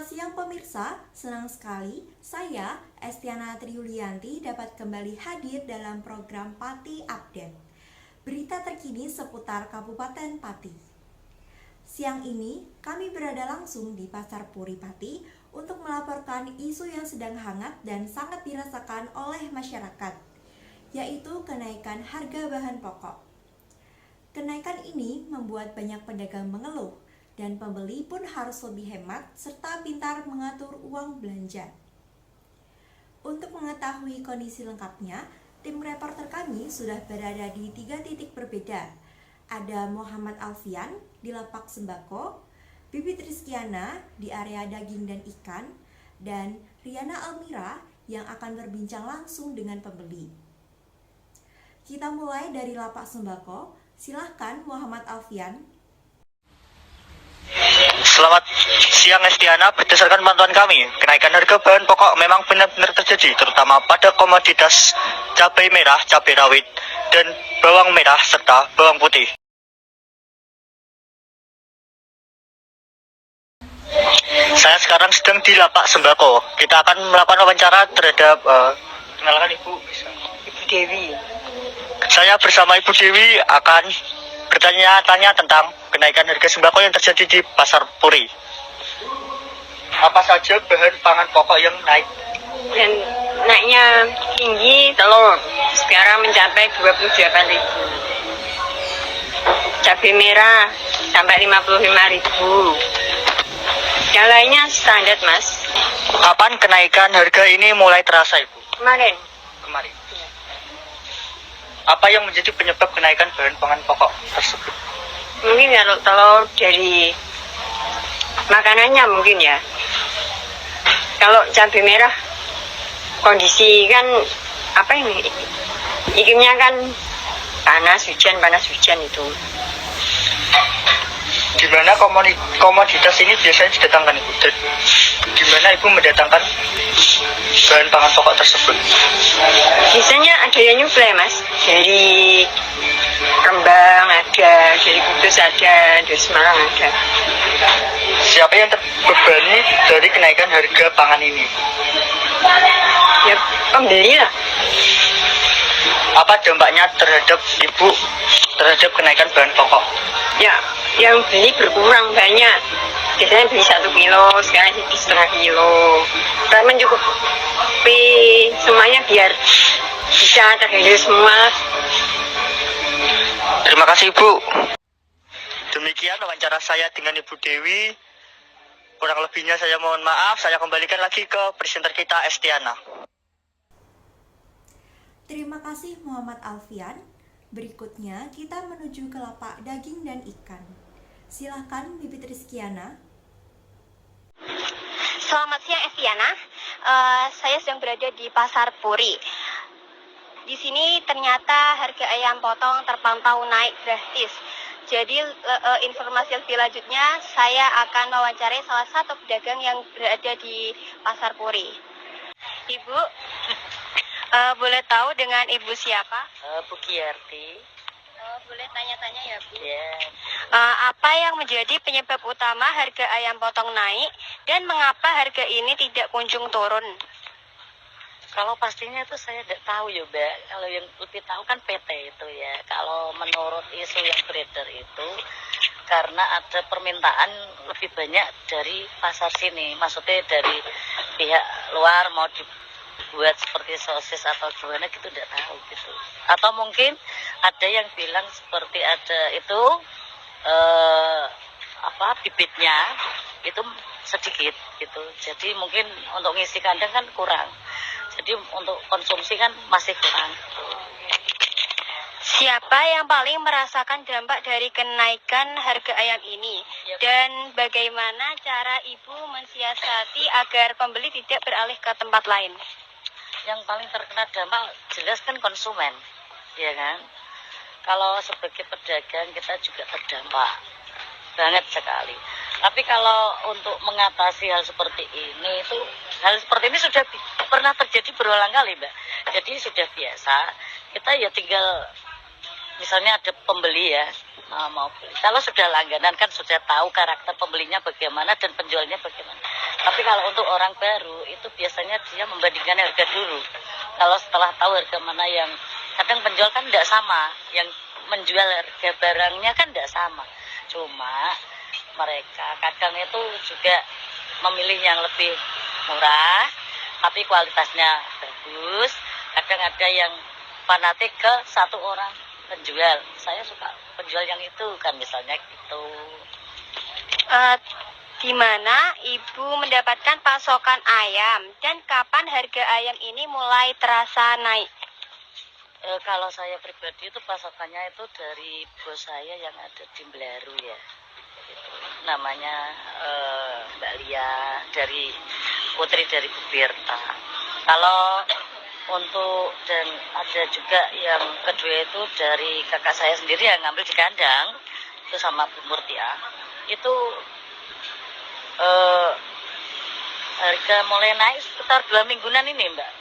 siang pemirsa, senang sekali saya, Estiana Triulianti, dapat kembali hadir dalam program Pati Update. Berita terkini seputar Kabupaten Pati. Siang ini, kami berada langsung di Pasar Puri Pati untuk melaporkan isu yang sedang hangat dan sangat dirasakan oleh masyarakat, yaitu kenaikan harga bahan pokok. Kenaikan ini membuat banyak pedagang mengeluh, dan pembeli pun harus lebih hemat serta pintar mengatur uang belanja. Untuk mengetahui kondisi lengkapnya, tim reporter kami sudah berada di 3 titik berbeda. Ada Muhammad Alfian di lapak sembako, Bibit Rizkiana di area daging dan ikan, dan Riana Almira yang akan berbincang langsung dengan pembeli. Kita mulai dari lapak sembako. Silahkan Muhammad Alfian. Selamat siang Estiana, berdasarkan pantauan kami, kenaikan harga bahan pokok memang benar-benar terjadi, terutama pada komoditas cabai merah, cabai rawit, dan bawang merah serta bawang putih. Saya sekarang sedang di lapak sembako. Kita akan melakukan wawancara terhadap kenalkan Ibu Dewi. Saya bersama Ibu Dewi akan bertanya-tanya tentang kenaikan harga sembako yang terjadi di Pasar Puri. Apa saja bahan pangan pokok yang naik? Dan naiknya tinggi telur, sekarang mencapai 28.000. Cabai merah sampai 55.000. Yang lainnya standar, Mas. Kapan kenaikan harga ini mulai terasa, Ibu? Kemarin. Apa yang menjadi penyebab kenaikan bahan pangan pokok tersebut? Mungkin kalau telur dari makanannya mungkin ya. Kalau cabai merah kondisi kan apa ini? Iklimnya kan panas hujan itu. Di mana komoditas ini biasanya didatangkan, Ibu? Dan di mana Ibu mendatangkan bahan pangan pokok tersebut? Biasanya ada yang nyuplai, Mas. Dari Rembang ada, dari Kudus ada, dari Semarang ada. Siapa yang terbebani dari kenaikan harga pangan ini? Ya pembeli lah. Apa dampaknya terhadap Ibu terhadap kenaikan bahan pokok? Ya, yang beli berkurang banyak. Biasanya beli 1 kilo, sekarang jadi setengah kilo. Dan mencukupi semuanya biar bisa terhandle semua. Terima kasih, Ibu. Demikian wawancara saya dengan Ibu Dewi. Kurang lebihnya saya mohon maaf. Saya kembalikan lagi ke presenter kita, Estiana. Terima kasih Muhammad Alfian. Berikutnya kita menuju ke lapak daging dan ikan. Silahkan Bibit Rizkiana. Selamat siang Estiana. Saya sedang berada di Pasar Puri. Di sini ternyata harga ayam potong terpantau naik drastis. Jadi informasi lebih lanjutnya saya akan mewawancarai salah satu pedagang yang berada di Pasar Puri. Ibu, boleh tahu dengan Ibu siapa? Bu Giarti. Boleh tanya-tanya ya Bu? Ya. Apa yang menjadi penyebab utama harga ayam potong naik dan mengapa harga ini tidak kunjung turun? Kalau pastinya itu saya tidak tahu ya, Mbak. Kalau yang lebih tahu kan PT itu ya. Kalau menurut isu yang beredar itu karena ada permintaan lebih banyak dari pasar sini. Maksudnya dari pihak luar mau dibuat seperti sosis atau gimana gitu, tidak tahu gitu. Atau mungkin ada yang bilang seperti ada itu bibitnya itu sedikit gitu. Jadi mungkin untuk ngisi kandang kan kurang. Jadi untuk konsumsi kan masih kurang. Siapa yang paling merasakan dampak dari kenaikan harga ayam ini? Dan bagaimana cara Ibu mensiasati agar pembeli tidak beralih ke tempat lain? Yang paling terkena dampak jelas kan konsumen, ya kan? Kalau sebagai pedagang kita juga terdampak banget sekali. Tapi kalau untuk mengatasi hal seperti ini itu hal seperti ini sudah pernah terjadi berulang kali, Mbak. Jadi sudah biasa. Kita ya tinggal misalnya ada pembeli ya, mau beli. Kalau sudah langganan kan sudah tahu karakter pembelinya bagaimana dan penjualnya bagaimana. Tapi kalau untuk orang baru itu biasanya dia membandingkan harga dulu. Kalau setelah tahu harga mana yang kadang penjual kan tidak sama, yang menjual harga barangnya kan tidak sama. Cuma mereka kadang itu juga memilih yang lebih murah, tapi kualitasnya bagus. Kadang ada yang fanatik ke satu orang penjual. Saya suka penjual yang itu kan misalnya gitu. Di mana Ibu mendapatkan pasokan ayam dan kapan harga ayam ini mulai terasa naik? Kalau saya pribadi itu pasokannya itu dari bos saya yang ada di Mblaru ya. Gitu. Namanya Mbak Lia, dari putri dari Bu Birta. Kalau untuk dan ada juga yang kedua itu dari kakak saya sendiri yang ngambil di kandang itu sama Bu Murtia. Itu harga mulai naik sekitar 2 mingguan ini Mbak.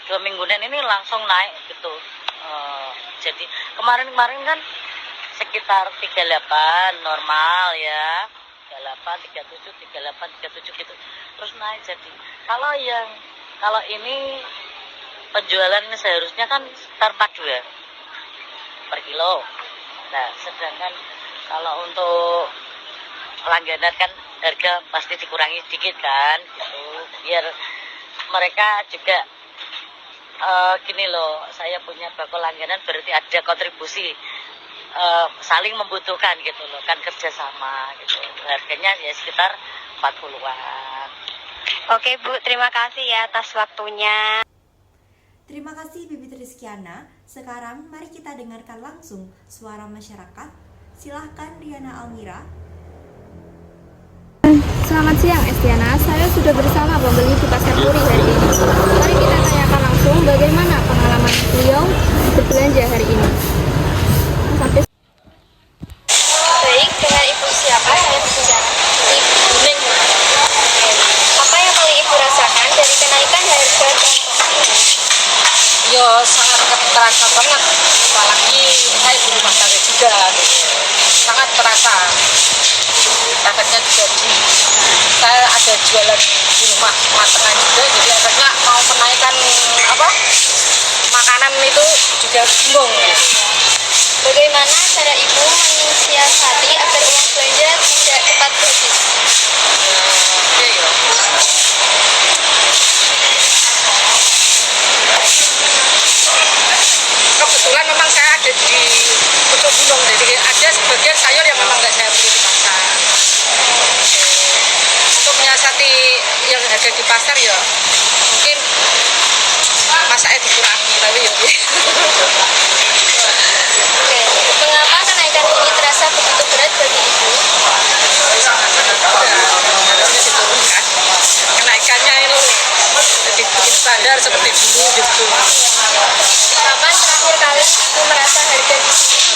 2 mingguan ini langsung naik gitu. Jadi kemarin kan sekitar 38 normal ya, 38, 37, 38, 37 gitu. Terus naik jadi. Kalau ini penjualan seharusnya kan sekitar 42 per kilo. Nah, sedangkan kalau untuk langganan kan harga pasti dikurangi sedikit kan gitu. Biar mereka juga gini loh, saya punya bako langganan berarti ada kontribusi saling membutuhkan gitu loh, kan kerjasama gitu. Harganya ya sekitar 40-an. Oke Bu, terima kasih ya atas waktunya. Terima kasih Bibit Rizkiana. Sekarang mari kita dengarkan langsung suara masyarakat. Silahkan Riana Almira. Selamat siang Estiana, saya sudah bersama pembeli di Pasar Puri hari ini. Mari kita tanyakan langsung bagaimana pengalaman beliau berbelanja hari ini. Sampai Baik, dengan Ibu siapa saya berbicara? Ibu Buning. Apa yang paling Ibu rasakan dari kenaikan harga pokok ini? Yo sangat terasa banget, apalagi saya di rumah tangga juga, sangat terasa. Efeknya juga saya ada jualan di rumah matangan juga, jadi efeknya mau menaikkan makanan itu juga bingung. Bagaimana cara Ibu mensiasati agar uang belanja tidak cepat habis? Oke ya. Kebetulan memang saya ada di Pucuk Gunung, jadi ada sebagian sayur yang memang nggak saya beli di pasar. Untuk menyiasati yang harga di pasar ya mungkin masaknya dikurangi, tapi ya Oke, mengapa kenaikan ini terasa begitu berat bagi Ibu? harusnya diturunkan. Kenaikannya itu jadi bikin standar seperti dulu gitu. Kapan terakhir kali Ibu merasa harga di sini?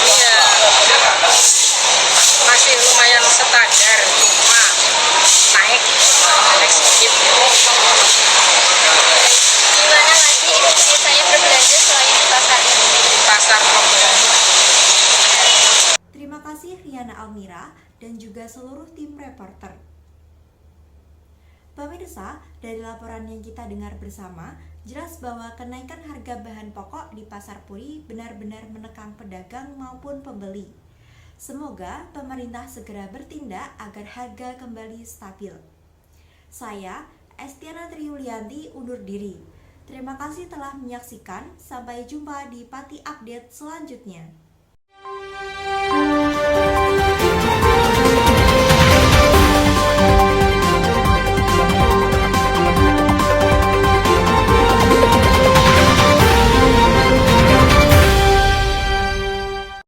Ini ya masih lumayan standar, cuma naik sedikit. Di mana lagi Ibu biasanya berbelanja selain di pasar ini? Di pasar Probolinggo. Terima kasih Riana Almira dan juga seluruh tim reporter. Pemirsa, dari laporan yang kita dengar bersama, jelas bahwa kenaikan harga bahan pokok di Pasar Puri benar-benar menekan pedagang maupun pembeli. Semoga pemerintah segera bertindak agar harga kembali stabil. Saya, Estiana Triulianti, undur diri. Terima kasih telah menyaksikan. Sampai jumpa di Pati Update selanjutnya.